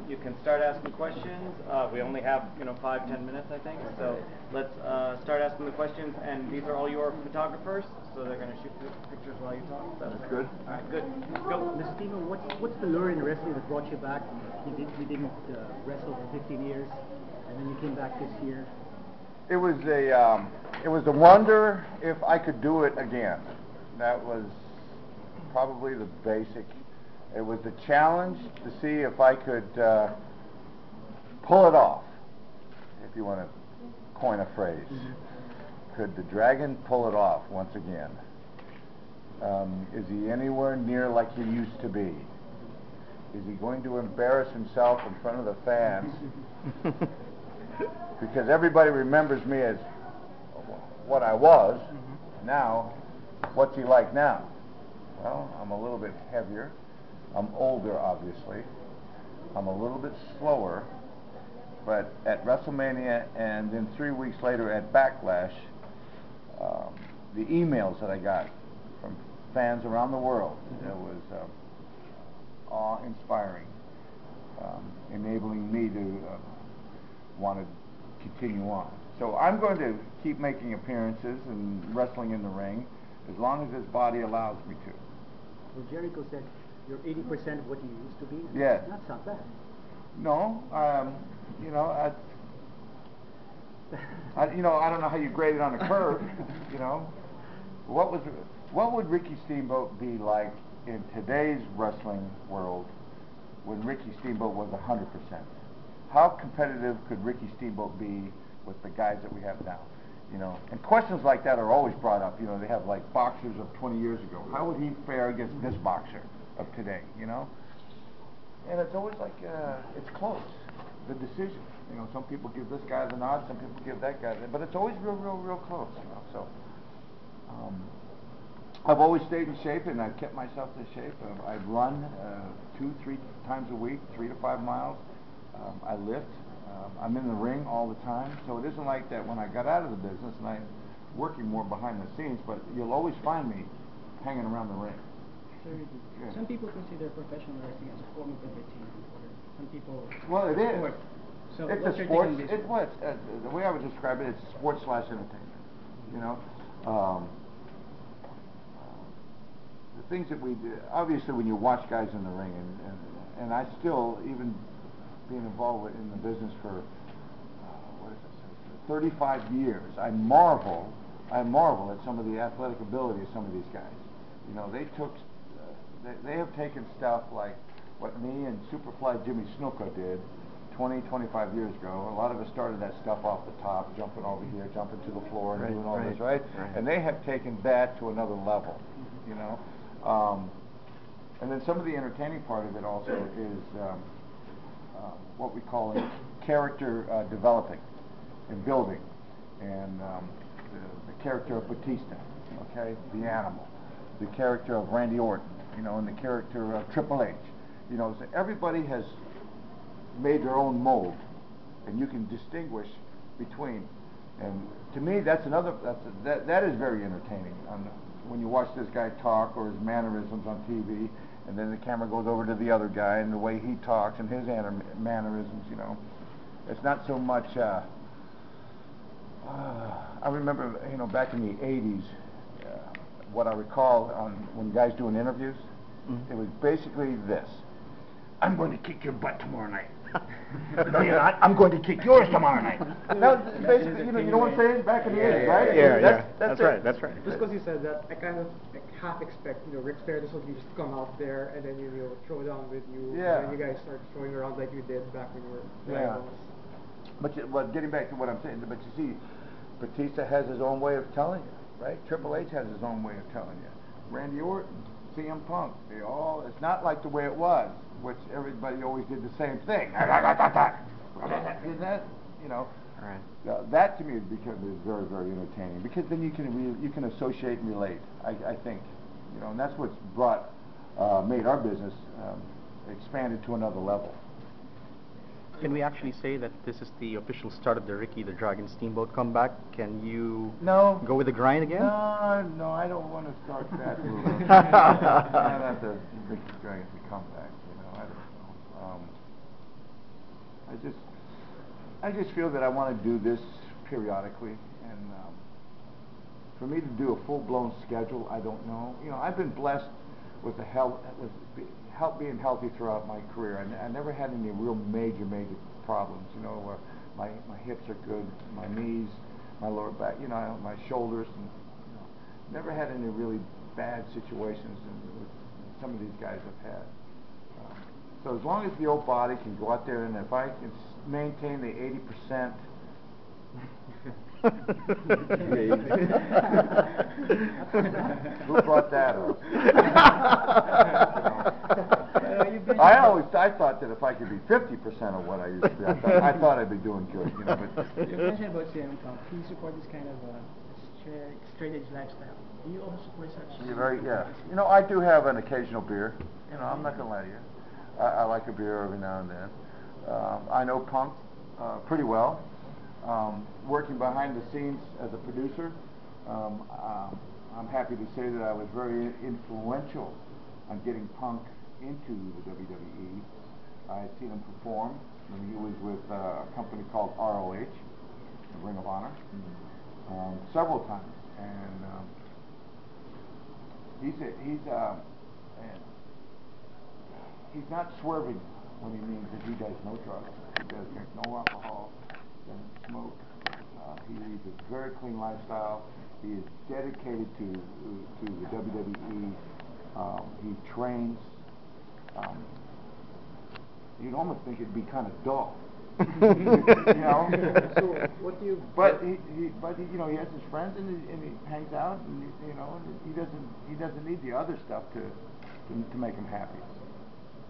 You can start asking questions. We only have 5-10 minutes, I think. So let's start asking the questions. And these are all your photographers, so they're going to shoot pictures while you talk. So that's good. All right, good. Let's go. Mr. Steamboat, what's the lure in wrestling that brought you back? You didn't wrestle for 15 years, and then you came back this year. It was a wonder if I could do it again. That was probably the basic. It was the challenge to see if I could pull it off, if you want to coin a phrase. Could the dragon pull it off once again? Is he anywhere near like he used to be? Is he going to embarrass himself in front of the fans? Because everybody remembers me as what I was. Now, what's he like now? Well, I'm a little bit heavier. I'm older, obviously. I'm a little bit slower. But at WrestleMania and then 3 weeks later at Backlash, the emails that I got from fans around the world, it was awe-inspiring, enabling me to want to continue on. So I'm going to keep making appearances and wrestling in the ring as long as this body allows me to. Well, Jericho said you're 80% of what you used to be. Yeah. That's not bad. No, I don't know how you grade it on a curve. What would Ricky Steamboat be like in today's wrestling world when Ricky Steamboat was 100%? How competitive could Ricky Steamboat be with the guys that we have now? And questions like that are always brought up. They have like boxers of 20 years ago. How would he fare against this boxer of today? And it's always like it's close. The decision. Some people give this guy the nod, some people give that guy, but it's always real close. So I've always stayed in shape, and I've kept myself in shape. I've run 2-3 times a week, 3 to 5 miles. I lift. I'm in the ring all the time, so it isn't like that when I got out of the business and I'm working more behind the scenes, but you'll always find me hanging around the ring. Sure. Some people consider professional wrestling as a form of entertainment. Some people... Well, it is. Sport. So it's a sports. The way I would describe it, it's sports/entertainment. The things that we do, obviously when you watch guys in the ring, and I still, even being involved in the business for 35 years, I marvel at some of the athletic ability of some of these guys. They have taken stuff like what me and Superfly Jimmy Snuka did 20-25 years ago. A lot of us started that stuff off the top, jumping over here, jumping to the floor, and doing all this, right? And they have taken that to another level, and then some of the entertaining part of it also is what we call character developing and building, and the character of Batista, okay, the Animal, the character of Randy Orton, and the character of Triple H. So everybody has made their own mold, and you can distinguish between. And to me, that is very entertaining. When you watch this guy talk or his mannerisms on TV, and then the camera goes over to the other guy and the way he talks and his mannerisms, it's not so much. I remember, back in the '80s, what I recall when guys doing interviews, it was basically this: "I'm going to kick your butt tomorrow night." "No, you're not. I'm going to kick yours tomorrow night." Now, basically, you know what I'm saying? Back in the 80s, right? Yeah. That's right. That's right. Just because you said that, I kind of half expect, Ric Flair to suddenly just come out there and then throw down with you. Yeah. And you guys start throwing around like you did back when you were rivals. But getting back to what I'm saying, but you see, Batista has his own way of telling you, right? Triple H has his own way of telling you. Randy Orton, CM Punk, it's not like the way it was, which everybody always did the same thing. That to me is very, very entertaining, because then you can associate and relate. I think, and that's what's made our business expanded to another level. Can we actually say that this is the official start of the Ricky the Dragon Steamboat comeback? Can you go with the grind again? No, I don't want to start that movement. Not the Ricky the Dragon comeback, I don't know. I just feel that I want to do this periodically, and for me to do a full-blown schedule, I don't know. You know, I've been blessed with being healthy throughout my career. I never had any real major problems. You know, my hips are good, my knees, my lower back, you know, my shoulders, and you know, never had any really bad situations with some of these guys have had. So as long as the old body can go out there, and if I can maintain the 80%. Who brought that up? I thought that if I could be 50% of what I used to be, I thought I'd be doing good. You know, but you mentioned about CM Punk. You support this kind of straight edge lifestyle. Do you also support such? Yeah. You know, I do have an occasional beer. You know, I'm not gonna lie to you. I like a beer every now and then. I know Punk pretty well. Working behind the scenes as a producer, I'm happy to say that I was very influential on getting Punk into the WWE. I had seen him perform when he was with a company called ROH, the Ring of Honor, several times, and he's not swerving when he means that he does no drugs, he does drink no alcohol, doesn't smoke. He leads a very clean lifestyle. He is dedicated to the WWE. He trains. You'd almost think it'd be kind of dull, you know. So what do you? But he you know, he has his friends and he hangs out, and you know, and he doesn't need the other stuff to make him happy,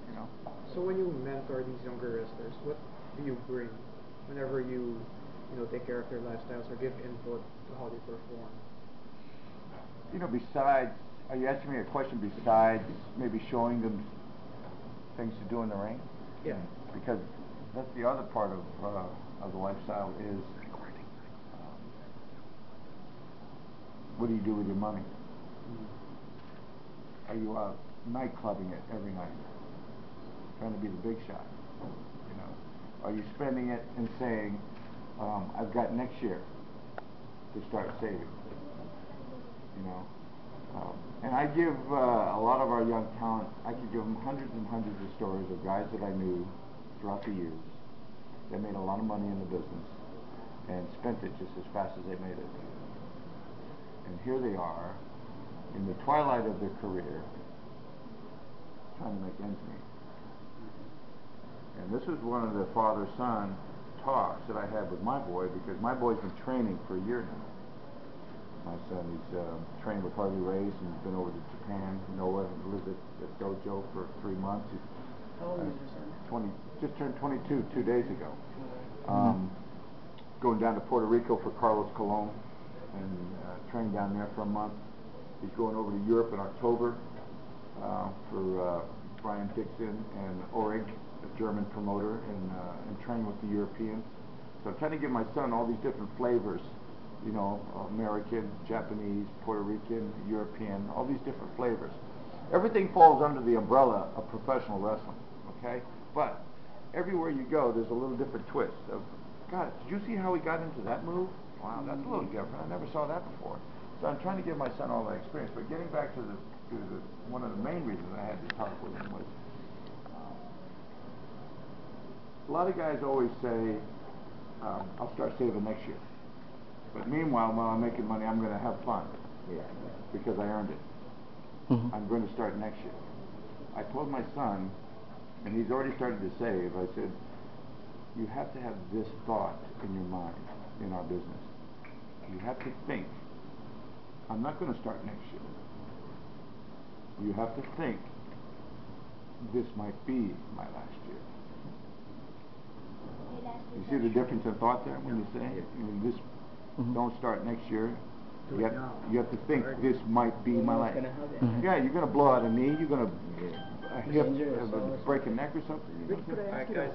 you know. So when you mentor these younger wrestlers, what do you bring whenever you take care of their lifestyles or give input to how they perform? You know, besides, are you asking me a question besides maybe showing them things to do in the ring? Yeah. Because that's the other part of the lifestyle is what do you do with your money? Are you out night clubbing it every night, trying to be the big shot? You know, are you spending it and saying, I've got next year to start saving? You know, and I give a lot of our young talent, I could give them hundreds and hundreds of stories of guys that I knew throughout the years that made a lot of money in the business and spent it just as fast as they made it. And here they are in the twilight of their career trying to make ends meet. And this is one of the father-son talks that I had with my boy, because my boy's been training for a year now. My son, he's trained with Harley Race and he's been over to Japan. Noah lived at dojo for 3 months. He's How old is your son? just turned 22 2 days ago. Going down to Puerto Rico for Carlos Colon and trained down there for a month. He's going over to Europe in October for Brian Dixon and Orig, a German promoter, and train with the Europeans. So I'm trying to give my son all these different flavors, you know, American, Japanese, Puerto Rican, European, all these different flavors. Everything falls under the umbrella of professional wrestling, okay? But everywhere you go, there's a little different twist of, God, did you see how he got into that move? Wow, that's a little different. I never saw that before. So I'm trying to give my son all that experience. But getting back to one of the main reasons I had to talk with him was, a lot of guys always say, I'll start saving next year. But meanwhile, while I'm making money, I'm going to have fun. Yeah. Because I earned it. I'm going to start next year. I told my son, and he's already started to save, I said, you have to have this thought in your mind in our business. You have to think, I'm not going to start next year. You have to think, this might be my last year. You see the difference in thought there when you say, this don't start next year. You have to think, this might be my last. Yeah, you're going to blow out a knee, you're going to break a neck or something. Alright guys,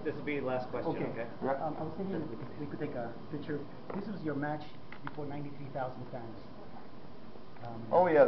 this will be the last question, okay? I was thinking if we could take a picture. This was your match before 93,000 fans. Oh yeah.